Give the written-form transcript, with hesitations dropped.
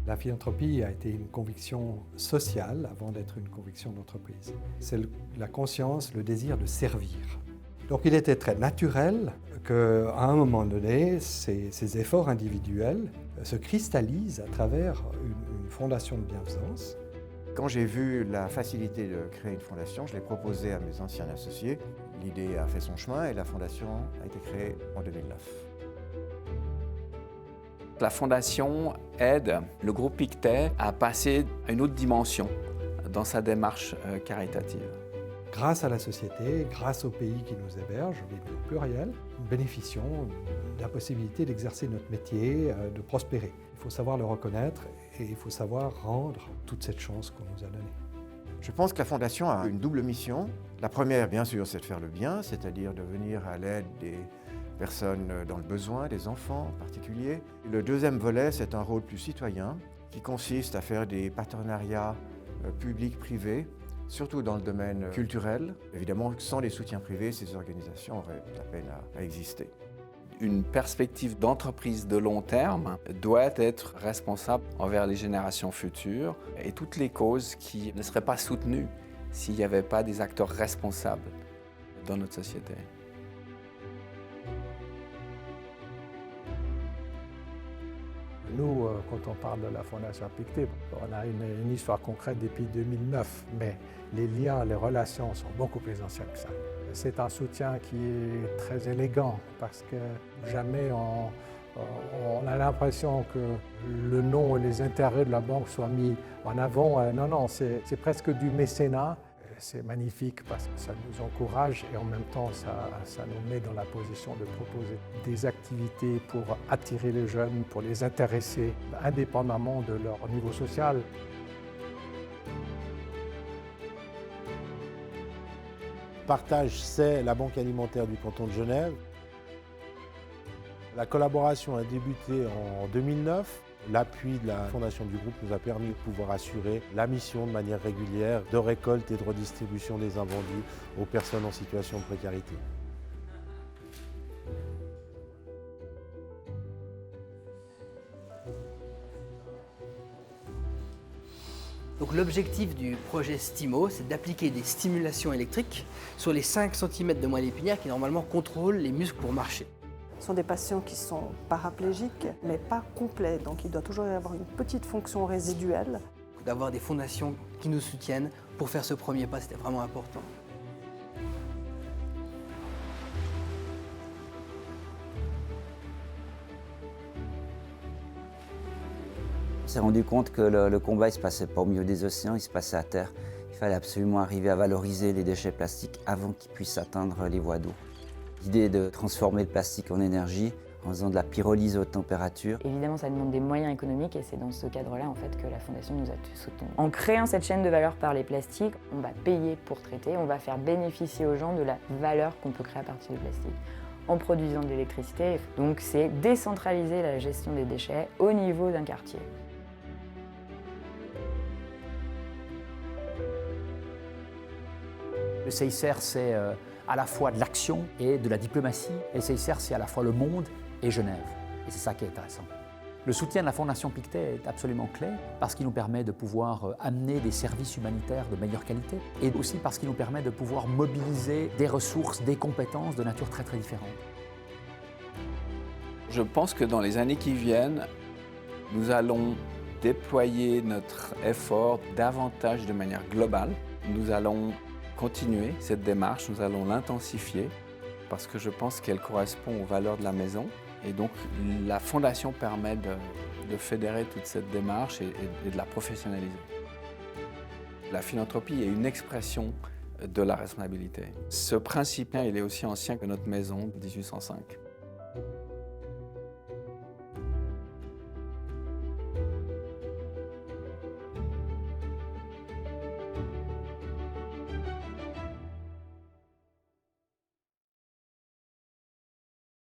La philanthropie a été une conviction sociale avant d'être une conviction d'entreprise. C'est la conscience, le désir de servir. Donc il était très naturel qu'à un moment donné, ces efforts individuels se cristallisent à travers une fondation de bienfaisance. Quand j'ai vu la facilité de créer une fondation, je l'ai proposé à mes anciens associés. L'idée a fait son chemin et la fondation a été créée en 2009. La fondation aide le groupe Pictet à passer à une autre dimension dans sa démarche caritative. Grâce à la société, grâce au pays qui nous héberge, au pluriel, nous bénéficions de la possibilité d'exercer notre métier, de prospérer. Il faut savoir le reconnaître et il faut savoir rendre toute cette chance qu'on nous a donnée. Je pense que la Fondation a une double mission. La première, bien sûr, c'est de faire le bien, c'est-à-dire de venir à l'aide des personnes dans le besoin, des enfants en particulier. Le deuxième volet, c'est un rôle plus citoyen qui consiste à faire des partenariats publics-privés, surtout dans le domaine culturel. Évidemment, sans les soutiens privés, ces organisations auraient la peine à exister. Une perspective d'entreprise de long terme doit être responsable envers les générations futures et toutes les causes qui ne seraient pas soutenues s'il n'y avait pas des acteurs responsables dans notre société. Nous, quand on parle de la Fondation Pictet, on a une histoire concrète depuis 2009, mais les liens, les relations sont beaucoup plus anciens que ça. C'est un soutien qui est très élégant parce que jamais on a l'impression que le nom et les intérêts de la banque soient mis en avant. Non, c'est presque du mécénat. C'est magnifique parce que ça nous encourage et en même temps ça nous met dans la position de proposer des activités pour attirer les jeunes, pour les intéresser indépendamment de leur niveau social. Partage, c'est la Banque alimentaire du canton de Genève. La collaboration a débuté en 2009. L'appui de la fondation du groupe nous a permis de pouvoir assurer la mission de manière régulière de récolte et de redistribution des invendus aux personnes en situation de précarité. Donc l'objectif du projet STIMO, c'est d'appliquer des stimulations électriques sur les 5 cm de moelle épinière qui normalement contrôlent les muscles pour marcher. Ce sont des patients qui sont paraplégiques, mais pas complets, donc il doit toujours y avoir une petite fonction résiduelle. D'avoir des fondations qui nous soutiennent pour faire ce premier pas, c'était vraiment important. On s'est rendu compte que le combat ne se passait pas au milieu des océans, il se passait à terre. Il fallait absolument arriver à valoriser les déchets plastiques avant qu'ils puissent atteindre les voies d'eau. L'idée de transformer le plastique en énergie en faisant de la pyrolyse haute température. Évidemment, ça demande des moyens économiques et c'est dans ce cadre-là en fait, que la Fondation nous a soutenus. En créant cette chaîne de valeur par les plastiques, on va payer pour traiter, on va faire bénéficier aux gens de la valeur qu'on peut créer à partir du plastique en produisant de l'électricité. Donc c'est décentraliser la gestion des déchets au niveau d'un quartier. Le CICR, c'est à la fois de l'action et de la diplomatie. Et le CICR, c'est à la fois le monde et Genève. Et c'est ça qui est intéressant. Le soutien de la Fondation Pictet est absolument clé parce qu'il nous permet de pouvoir amener des services humanitaires de meilleure qualité et aussi parce qu'il nous permet de pouvoir mobiliser des ressources, des compétences de nature très très différente. Je pense que dans les années qui viennent, nous allons déployer notre effort davantage de manière globale. Nous allons continuer cette démarche, nous allons l'intensifier parce que je pense qu'elle correspond aux valeurs de la maison et donc la Fondation permet de fédérer toute cette démarche et de la professionnaliser. La philanthropie est une expression de la responsabilité. Ce principe, il est aussi ancien que notre maison de 1805.